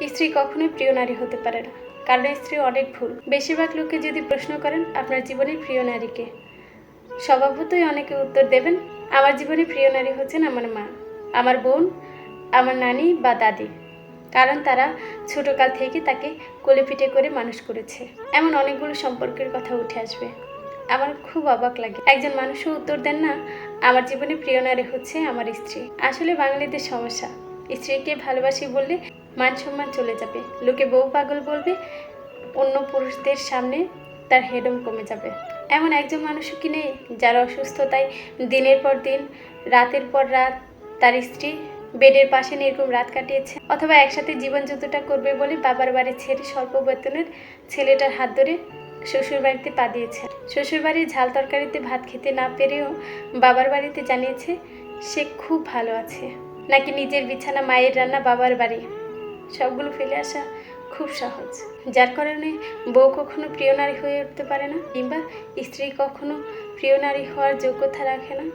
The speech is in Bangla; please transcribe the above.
স্ত্রী কখনোই প্রিয় নারী হতে পারে না, কারণ স্ত্রী অনেক ভুল। বেশিরভাগ লোককে যদি প্রশ্ন করেন আপনার জীবনের প্রিয় নারীকে, স্বভাবতই অনেকে উত্তর দেবেন আমার জীবনের প্রিয় নারী হচ্ছেন আমার মা, আমার বোন, আমার নানি বা দাদি, কারণ তারা ছোটকাল থেকে তাকে কোলে পিঠে করে মানুষ করেছে। এমন অনেকগুলো সম্পর্কের কথা উঠে আসবে। আমার খুব অবাক লাগে একজন মানুষও উত্তর দেন না আমার জীবনে প্রিয় নারী হচ্ছে আমার স্ত্রী। আসলে বাঙালিদের সমস্যা, স্ত্রীকে ভালোবাসি বললে মান সম্মান চলে যাবে, লোকে বউ পাগল বলবে, অন্য পুরুষদের সামনে তার হেডম কমে যাবে। এমন একজন মানুষও কি নেই যার অসুস্থতায় দিনের পর দিন, রাতের পর রাত তার স্ত্রী বেডের পাশে নির্ঘুম রাত কাটিয়েছে, অথবা একসাথে জীবন যুদ্ধটা করবে বলে বাবার বাড়ি ছেড়ে স্বল্প বেতনের ছেলেটার হাত ধরে শ্বশুর বাড়িতে পা দিয়েছে। শ্বশুর বাড়ির ঝাল তরকারিতে ভাত খেতে না পেরেও বাবার বাড়িতে জানিয়েছে সে খুব ভালো আছে, নাকি নিজের বিছানা মায়ের রান্না বাবার বাড়ি, সবগুলো ফেলে আসা খুব সহজ। যার কারণে বউ কখনো প্রিয় নারী হয়ে উঠতে পারে না, কিংবা স্ত্রী কখনো প্রিয় নারী হওয়ার যোগ্যতা রাখে না।